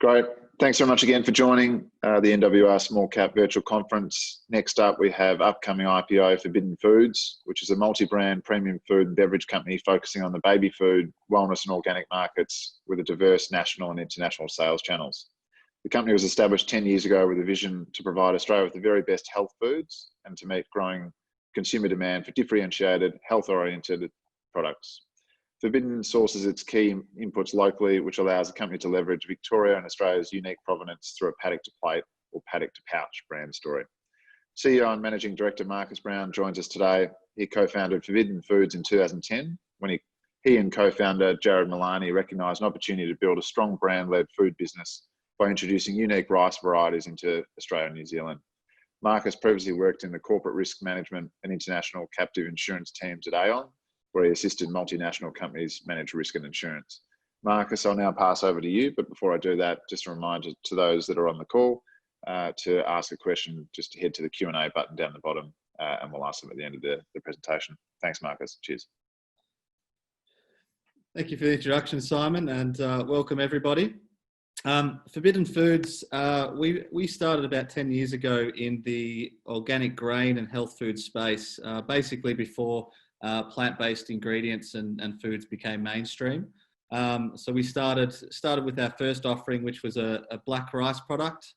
Great. Thanks very much again for joining the NWR Small Cap Virtual Conference. Next up, we have upcoming IPO Forbidden Foods, which is a multi-brand premium food and beverage company focusing on the baby food, wellness and organic markets with a diverse national and international sales channels. The company was established 10 years ago with a vision to provide Australia with the very best health foods and to meet growing consumer demand for differentiated, health-oriented products. Forbidden sources its key inputs locally, which allows the company to leverage Victoria and Australia's unique provenance through a paddock to plate or paddock to pouch brand story. CEO and Managing Director Marcus Brown joins us today. He co-founded Forbidden Foods in 2010 when he and co-founder Jared Milani recognised an opportunity to build a strong brand-led food business by introducing unique rice varieties into Australia and New Zealand. Marcus previously worked in the corporate risk management and international captive insurance teams at Aon, where he assisted multinational companies manage risk and insurance. Marcus, I'll now pass over to you, but before I do that, just a reminder to those that are on the call to ask a question, just to head to the Q&A button down the bottom and we'll ask them at the end of the presentation. Thanks, Marcus. Cheers. Thank you for the introduction, Simon, and welcome everybody. Forbidden Foods, we started about 10 years ago in the organic grain and health food space, basically before plant-based ingredients and foods became mainstream. So we started with our first offering, which was a black rice product.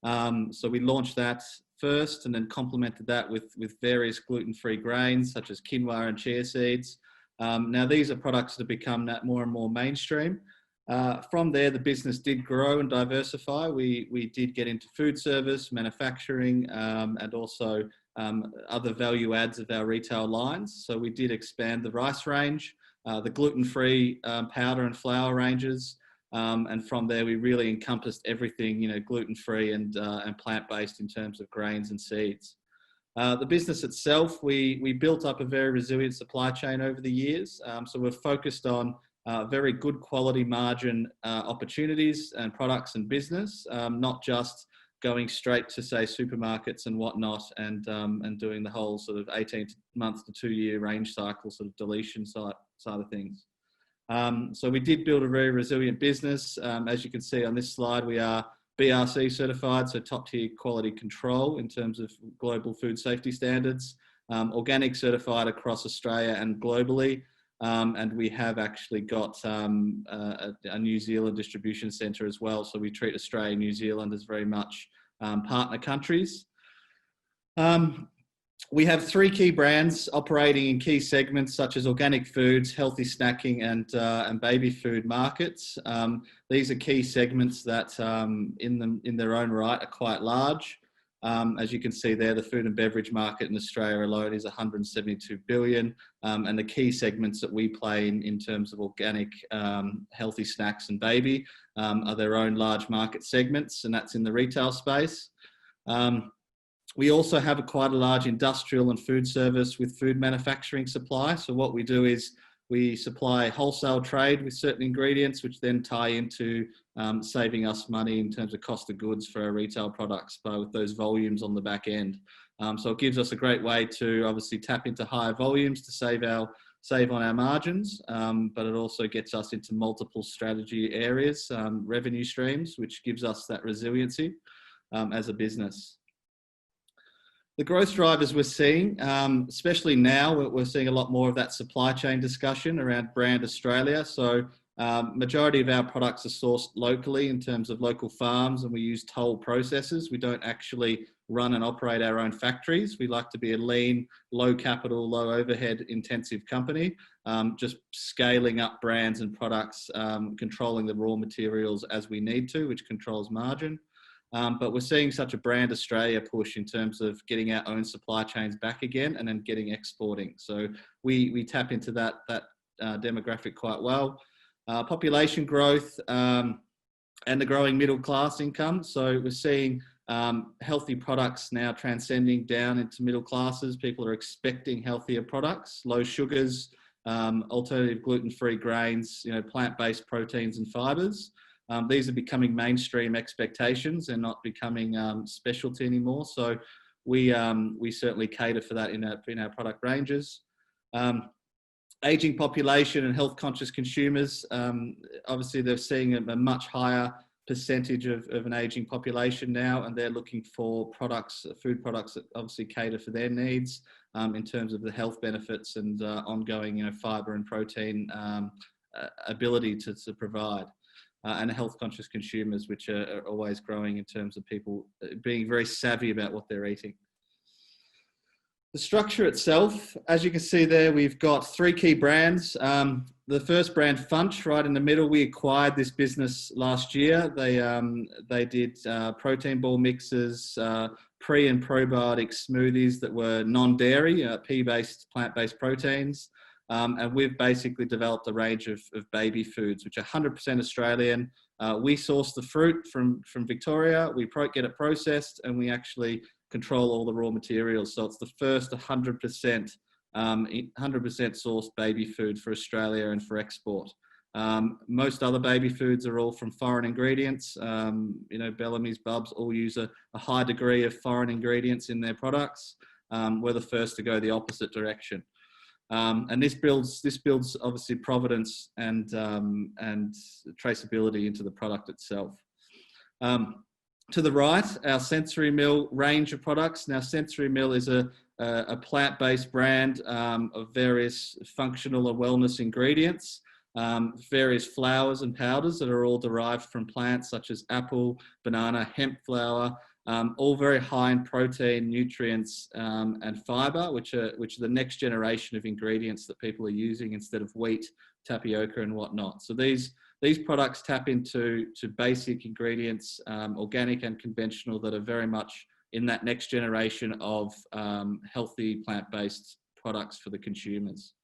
So we launched that first and then complemented that with various gluten-free grains such as quinoa and chia seeds. Now these are products that have become more and more mainstream. From there, the business did grow and diversify. We did get into food service, manufacturing, and also other value adds of our retail lines. So we did expand the rice range, the gluten-free powder and flour ranges, and from there we really encompassed everything, gluten-free and plant-based in terms of grains and seeds. The business itself, we built up a very resilient supply chain over the years. So we're focused on very good quality margin opportunities and products and business, not just going straight to, say, supermarkets and whatnot, and doing the whole sort of 18 months to 2 year range cycle sort of deletion side of things. So we did build a very resilient business. As you can see on this slide, we are BRC certified, so top tier quality control in terms of global food safety standards, organic certified across Australia and globally. And we have actually got a New Zealand distribution centre as well. So we treat Australia and New Zealand as very much partner countries. We have 3 key brands operating in key segments such as organic foods, healthy snacking and baby food markets. These are key segments that in their own right are quite large. As you can see there, the food and beverage market in Australia alone is 172 billion. And the key segments that we play in terms of organic, healthy snacks and baby are their own large market segments, and that's in the retail space. We also have quite a large industrial and food service with food manufacturing supply. So what we do is we supply wholesale trade with certain ingredients, which then tie into saving us money in terms of cost of goods for our retail products, but with those volumes on the back end. So it gives us a great way to obviously tap into higher volumes to save on our margins, but it also gets us into multiple strategy areas, revenue streams, which gives us that resiliency as a business. The growth drivers we're seeing, especially now, we're seeing a lot more of that supply chain discussion around brand Australia. So majority of our products are sourced locally in terms of local farms, and we use toll processors. We don't actually run and operate our own factories. We like to be a lean, low capital, low overhead intensive company, just scaling up brands and products, controlling the raw materials as we need to, which controls margin. But we're seeing such a brand Australia push in terms of getting our own supply chains back again and then getting exporting. So we tap into that demographic quite well. Population growth and the growing middle class income. So we're seeing healthy products now transcending down into middle classes. People are expecting healthier products, low sugars, alternative gluten-free grains, plant-based proteins and fibers. These are becoming mainstream expectations and not becoming specialty anymore. So we certainly cater for that in our product ranges. Aging population and health conscious consumers, obviously they're seeing a much higher percentage of an aging population now, and they're looking for products, food products that obviously cater for their needs in terms of the health benefits and ongoing, fibre and protein ability to provide. And health conscious consumers, which are always growing in terms of people being very savvy about what they're eating. The structure itself, as you can see there, we've got 3 key brands. The first brand, FUNCH, right in the middle, we acquired this business last year. They did protein ball mixes, pre and probiotic smoothies that were non-dairy, pea-based, plant-based proteins. And we've basically developed a range of baby foods, which are 100% Australian. We source the fruit from Victoria, we get it processed, and we actually control all the raw materials. So it's the first 100% sourced baby food for Australia and for export. Most other baby foods are all from foreign ingredients. Bellamy's, Bubs all use a high degree of foreign ingredients in their products. We're the first to go the opposite direction. And this builds obviously provenance and traceability into the product itself. To the right, our Sensory Mill range of products. Now, Sensory Mill is a plant-based brand of various functional and wellness ingredients, various flours and powders that are all derived from plants such as apple, banana, hemp flour, all very high in protein, nutrients, and fibre, which are the next generation of ingredients that people are using instead of wheat, tapioca, and whatnot. So these products tap into basic ingredients, organic and conventional, that are very much in that next generation of healthy plant-based products for the consumers.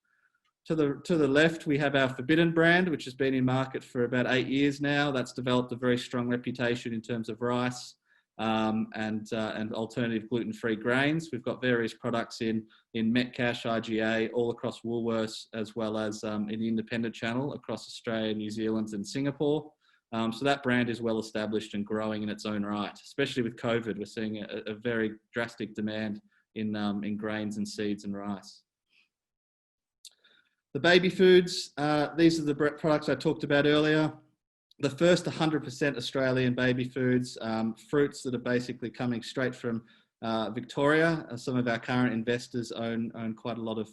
To the left, we have our Forbidden brand, which has been in market for about 8 years now. That's developed a very strong reputation in terms of rice and alternative gluten-free grains. We've got various products in Metcash, IGA, all across Woolworths, as well as in the independent channel across Australia, New Zealand, and Singapore. So that brand is well established and growing in its own right. Especially with COVID, we're seeing a very drastic demand in grains and seeds and rice. The baby foods, these are the products I talked about earlier. The first 100% Australian baby foods, fruits that are basically coming straight from Victoria. Some of our current investors own quite a lot of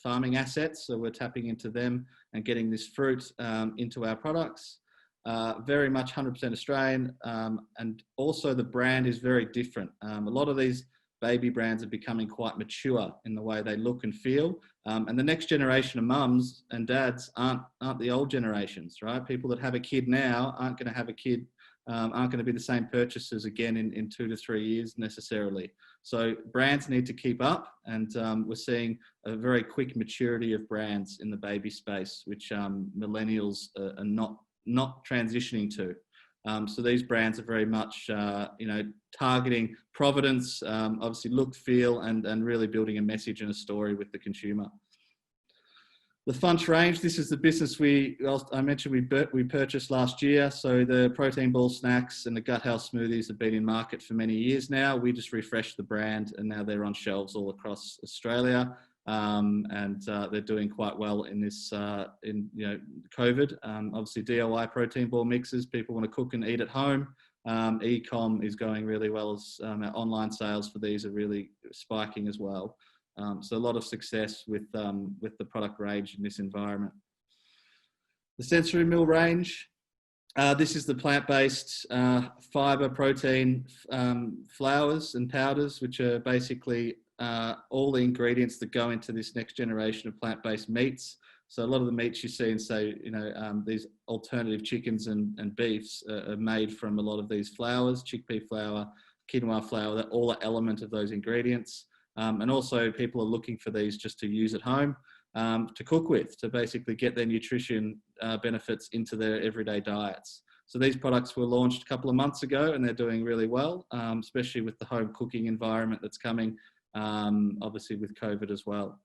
farming assets, so we're tapping into them and getting this fruit into our products. Very much 100% Australian, and also the brand is very different. A lot of these baby brands are becoming quite mature in the way they look and feel. And the next generation of mums and dads aren't the old generations, right? People that have a kid now aren't going to have a kid, aren't going to be the same purchasers again in 2 to 3 years necessarily. So brands need to keep up, and we're seeing a very quick maturity of brands in the baby space, which millennials are not transitioning to. So these brands are very much, targeting provenance, obviously look, feel, and really building a message and a story with the consumer. The FUNCH range, this is the business I mentioned we purchased last year. So the protein ball snacks and the gut health smoothies have been in market for many years now. We just refreshed the brand, and now they're on shelves all across Australia. And they're doing quite well in this, COVID. Obviously DIY protein ball mixes, people want to cook and eat at home. E-com is going really well, as our online sales for these are really spiking as well. So a lot of success with the product range in this environment. The Sensory Mill range, this is the plant-based fibre protein flours and powders, which are basically all the ingredients that go into this next generation of plant-based meats. So a lot of the meats you see in, say, these alternative chickens and beefs are made from a lot of these flours, chickpea flour, quinoa flour, that all are element of those ingredients. And also people are looking for these just to use at home, to cook with, to basically get their nutrition benefits into their everyday diets. So these products were launched a couple of months ago, and they're doing really well, especially with the home cooking environment that's coming, obviously with COVID as well.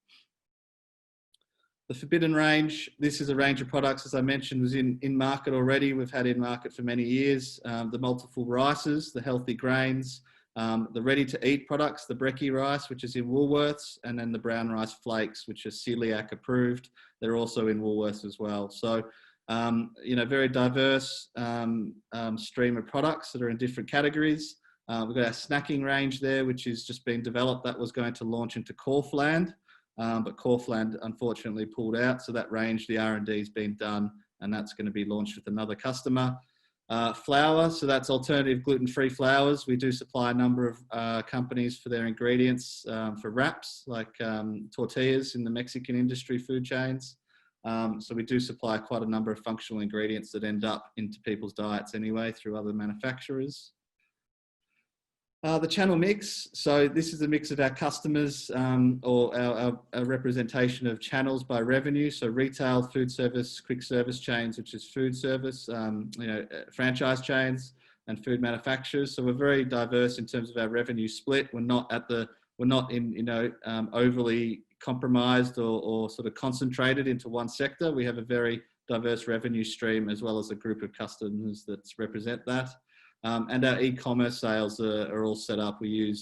The Forbidden range, this is a range of products, as I mentioned, was in market already. We've had in market for many years. The multiple rices, the healthy grains, the ready-to-eat products, the brekkie rice, which is in Woolworths, and then the brown rice flakes, which are celiac approved. They're also in Woolworths as well. So Very diverse stream of products that are in different categories. We've got our snacking range there, which is just being developed. That was going to launch into Kaufland, but Kaufland unfortunately pulled out. So that range, the R&D has been done, and that's going to be launched with another customer. Flour, so that's alternative gluten-free flours. We do supply a number of companies for their ingredients for wraps, like tortillas in the Mexican industry food chains. So we do supply quite a number of functional ingredients that end up into people's diets anyway through other manufacturers. The channel mix, so this is a mix of our customers or our representation of channels by revenue. So retail, food service, quick service chains, which is food service, franchise chains and food manufacturers. So we're very diverse in terms of our revenue split. We're not overly compromised or sort of concentrated into one sector. We have a very diverse revenue stream as well as a group of customers that represent that. And our e-commerce sales are all set up. We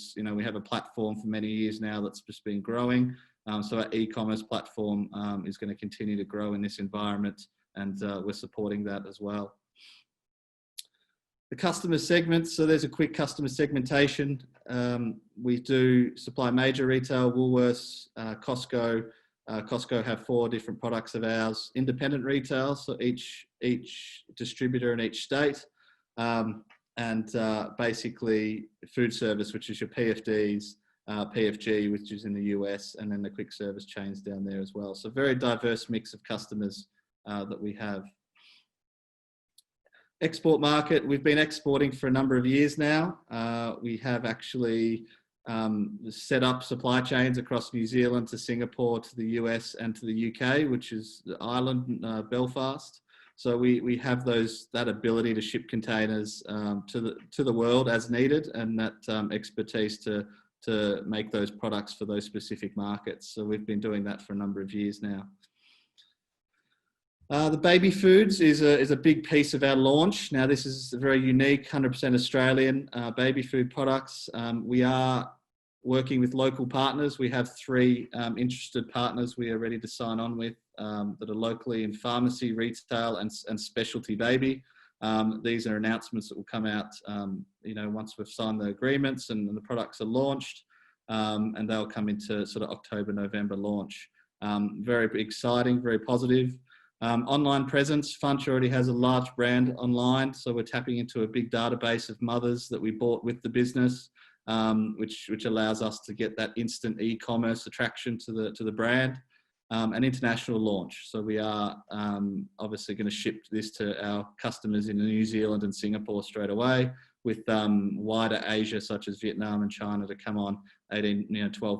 have a platform for many years now that's just been growing. So our e-commerce platform is going to continue to grow in this environment, and we're supporting that as well. The customer segments, so there's a quick customer segmentation. We do supply major retail, Woolworths, Costco. Costco have 4 different products of ours. Independent retail, so each distributor in each state. And basically food service, which is your PFDs, PFG, which is in the US, and then the quick service chains down there as well. So very diverse mix of customers that we have. Export market, we've been exporting for a number of years now. We have actually set up supply chains across New Zealand to Singapore, to the US and to the UK, which is Ireland, Belfast. So we have that ability to ship containers to the world as needed, and that expertise to make those products for those specific markets. So we've been doing that for a number of years now. The baby foods is a big piece of our launch. Now this is a very unique, 100% Australian baby food products. We are working with local partners. We have 3 interested partners we are ready to sign on with that are locally in pharmacy, retail and specialty baby. These are announcements that will come out once we've signed the agreements and the products are launched, and they'll come into sort of October, November launch. Very exciting, very positive. Online presence, FUNCH already has a large brand online, so we're tapping into a big database of mothers that we bought with the business, which allows us to get that instant e-commerce attraction to the brand. An international launch. So we are obviously going to ship this to our customers in New Zealand and Singapore straight away, with wider Asia such as Vietnam and China to come on 18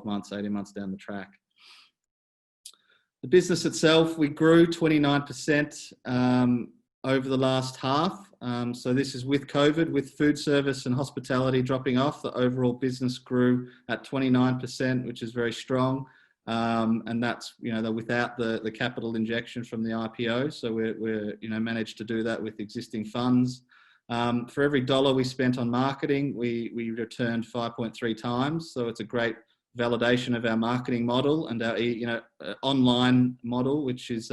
months down the track. The business itself, we grew 29% over the last half. So this is with COVID, with food service and hospitality dropping off. The overall business grew at 29%, which is very strong. And that's without the capital injection from the IPO. So we're managed to do that with existing funds. For every dollar we spent on marketing, we returned 5.3 times. So it's a great validation of our marketing model and our online model, which is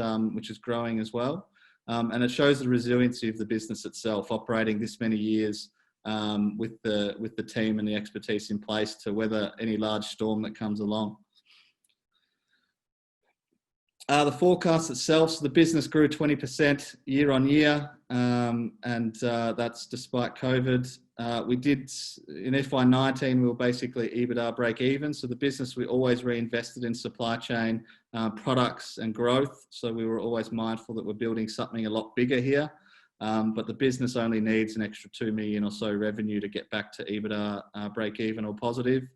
growing as well. And it shows the resiliency of the business itself, operating this many years with the team and the expertise in place to weather any large storm that comes along. The forecast itself, so the business grew 20% year on year, and that's despite COVID. We did, in FY19, we were basically EBITDA break even. So the business, we always reinvested in supply chain, products and growth. So we were always mindful that we're building something a lot bigger here. But the business only needs an extra 2 million or so revenue to get back to EBITDA break even or positive.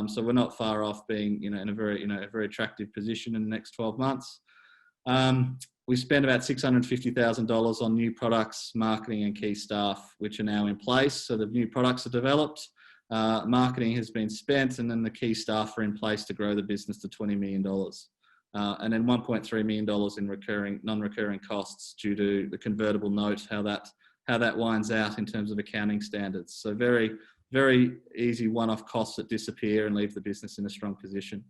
So we're not far off being, in a very attractive position in the next 12 months. We spent about $650,000 on new products, marketing and key staff, which are now in place. So the new products are developed, marketing has been spent, and then the key staff are in place to grow the business to $20 million. And then $1.3 million in non-recurring costs due to the convertible note, how that winds out in terms of accounting standards. So very, very easy one-off costs that disappear and leave the business in a strong position.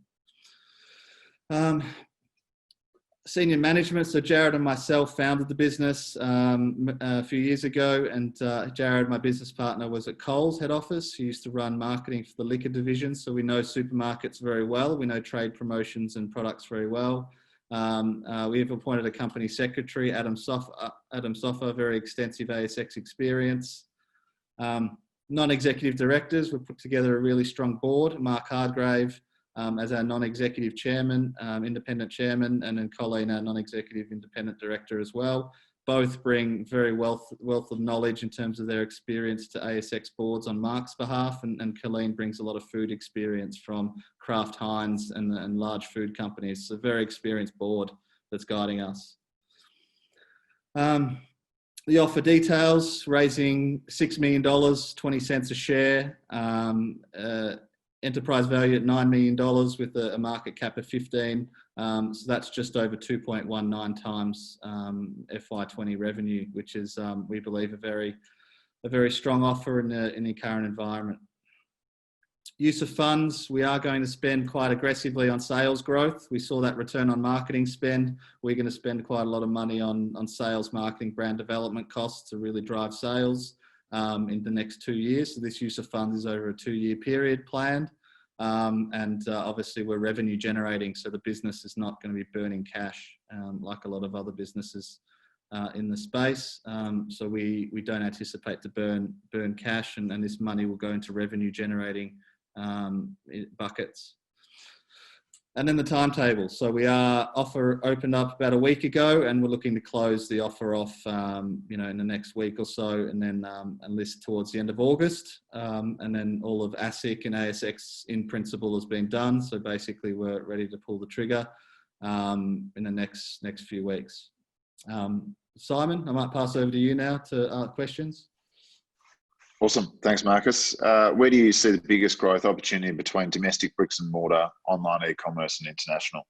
Senior management. So Jared and myself founded the business a few years ago, and Jared, my business partner, was at Coles head office. He used to run marketing for the liquor division, so we know supermarkets very well. We know trade promotions and products very well. We have appointed a company secretary, Adam Soffer, very extensive ASX experience. Non-executive directors, we've put together a really strong board. Mark HARDGRAVE as our non-executive chairman, independent chairman, and then Colleen, our non-executive independent director as well. Both bring very wealth of knowledge in terms of their experience to ASX boards on Mark's behalf, and Colleen brings a lot of food experience from Kraft Heinz and large food companies. It's a very experienced board that's guiding us. The offer details: raising $6 million, 20 cents a share, enterprise value at $9 million with a market cap of 15. So that's just over 2.19 times FY20 revenue, which is, we believe, a very strong offer in the current environment. Use of funds: we are going to spend quite aggressively on sales growth. We saw that return on marketing spend. We're going to spend quite a lot of money on sales, marketing, brand development costs to really drive sales in the next 2 years. So this use of funds is over a 2-year period planned. Obviously we're revenue generating, so the business is not going to be burning cash like a lot of other businesses in the space. So we don't anticipate to burn cash, and this money will go into revenue generating buckets. And then the timetable. So we offer opened up about a week ago, and we're looking to close the offer off, in the next week or so, and then list towards the end of August. And then all of ASIC and ASX in principle has been done. So basically, we're ready to pull the trigger in the next few weeks. Simon, I might pass over to you now to questions. Awesome. Thanks, Marcus. Where do you see the biggest growth opportunity between domestic bricks and mortar, online e-commerce and international?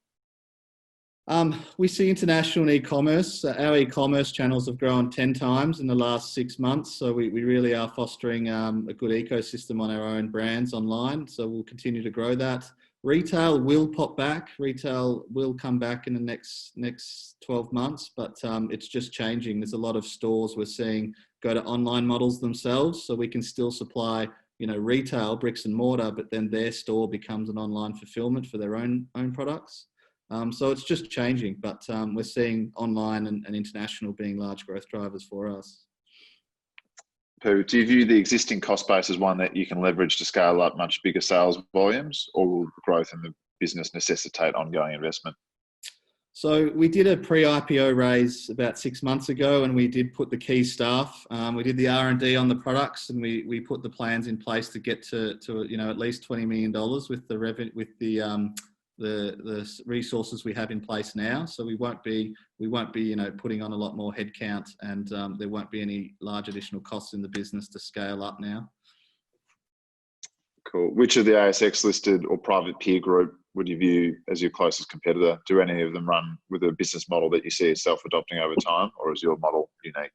We see international and e-commerce. Our e-commerce channels have grown 10 times in the last 6 months. So we really are fostering a good ecosystem on our own brands online. So we'll continue to grow that. Retail will pop back. Retail will come back in the next 12 months, but it's just changing. There's a lot of stores we're seeing go to online models themselves, so we can still supply, retail bricks and mortar, but then their store becomes an online fulfillment for their own products. So it's just changing, but we're seeing online and international being large growth drivers for us. Do you view the existing cost base as one that you can leverage to scale up much bigger sales volumes, or will the growth in the business necessitate ongoing investment? So we did a pre-IPO raise about 6 months ago, and we did put the key staff. We did the R&D on the products, and we put the plans in place to get to at least $20 million with the resources we have in place now. So we won't be putting on a lot more headcount, and there won't be any large additional costs in the business to scale up now. Cool. Which of the ASX listed or private peer group would you view as your closest competitor? Do any of them run with a business model that you see yourself adopting over time, or is your model unique?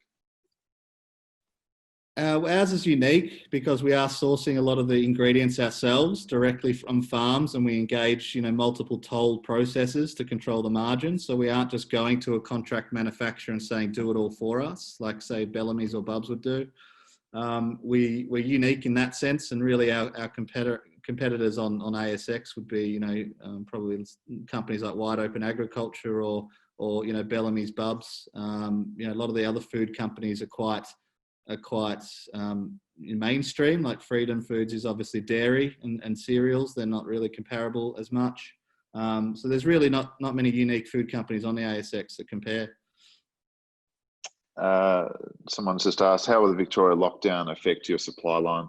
Ours is unique because we are sourcing a lot of the ingredients ourselves directly from farms, and we engage, multiple toll processes to control the margins. So we aren't just going to a contract manufacturer and saying, do it all for us, like say Bellamy's or Bubs would do. We're unique in that sense, and really our competitors on ASX would be, probably companies like Wide Open Agriculture or Bellamy's, Bubs. A lot of the other food companies are quite mainstream, like Freedom Foods is obviously dairy and cereals. They're not really comparable as much. So there's really not many unique food companies on the ASX that compare. Someone's just asked, how will the Victoria lockdown affect your supply line?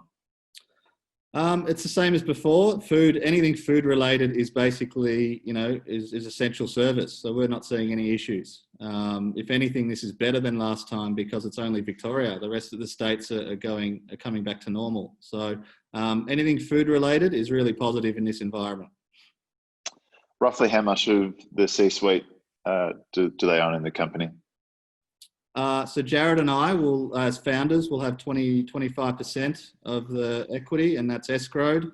It's the same as before. Anything food related is basically, is essential service. So we're not seeing any issues. If anything, this is better than last time because it's only Victoria. The rest of the states are coming back to normal. So anything food related is really positive in this environment. Roughly how much of the C-suite do they own in the company? So Jared and I will, as founders, will have 25% of the equity, and that's escrowed.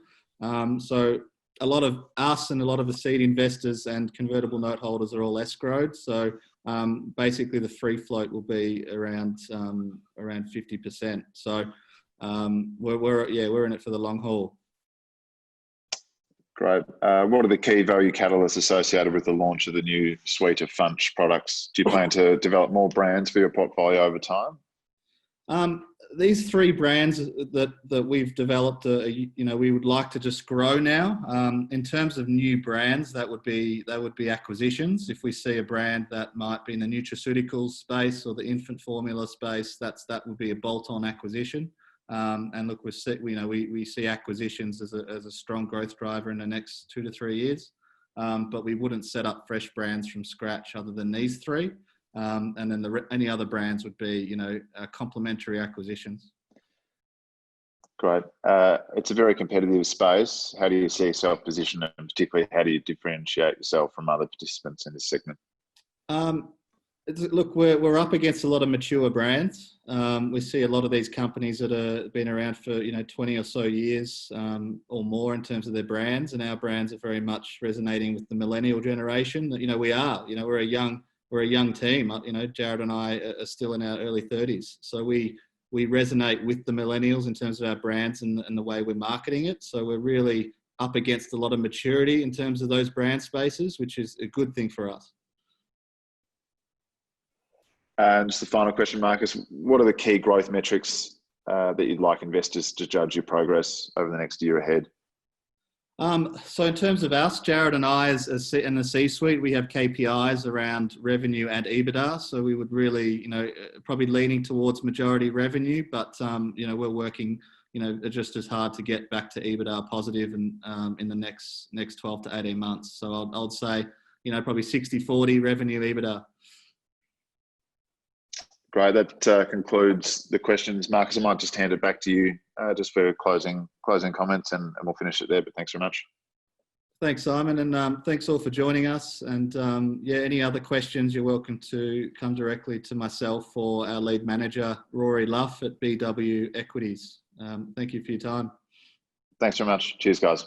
So a lot of us and a lot of the seed investors and convertible note holders are all escrowed. So basically the free float will be around 50%. So we're in it for the long haul. Great. What are the key value catalysts associated with the launch of the new suite of FUNCH products? Do you plan to develop more brands for your portfolio over time? These 3 brands that we've developed, we would like to just grow now. In terms of new brands, that would be acquisitions. If we see a brand that might be in the nutraceuticals space or the infant formula space, that would be a bolt-on acquisition. And look, we see acquisitions as a strong growth driver in the next 2 to 3 years. But we wouldn't set up fresh brands from scratch other than these 3. And then any other brands would be, complementary acquisitions. Great. It's a very competitive space. How do you see yourself positioned, and particularly how do you differentiate yourself from other participants in this segment? Look, we're up against a lot of mature brands. We see a lot of these companies that have been around for 20 or so years or more in terms of their brands, and our brands are very much resonating with the millennial generation. We're a young team. Jared and I are still in our early 30s, so we resonate with the millennials in terms of our brands and the way we're marketing it. So we're really up against a lot of maturity in terms of those brand spaces, which is a good thing for us. And just the final question, Marcus, what are the key growth metrics that you'd like investors to judge your progress over the next year ahead? So in terms of us, Jared and I, as in the C-suite, we have KPIs around revenue and EBITDA. So we would really, probably leaning towards majority revenue, but we're working, just as hard to get back to EBITDA positive and in the next 12 to 18 months. So I'd say, probably 60-40 revenue EBITDA. Great. That concludes the questions. Marcus, I might just hand it back to you just for closing comments, and we'll finish it there. But thanks very much. Thanks, Simon, and thanks all for joining us. And any other questions, you're welcome to come directly to myself or our lead manager, Rory Luff at BW Equities. Thank you for your time. Thanks very much. Cheers, guys.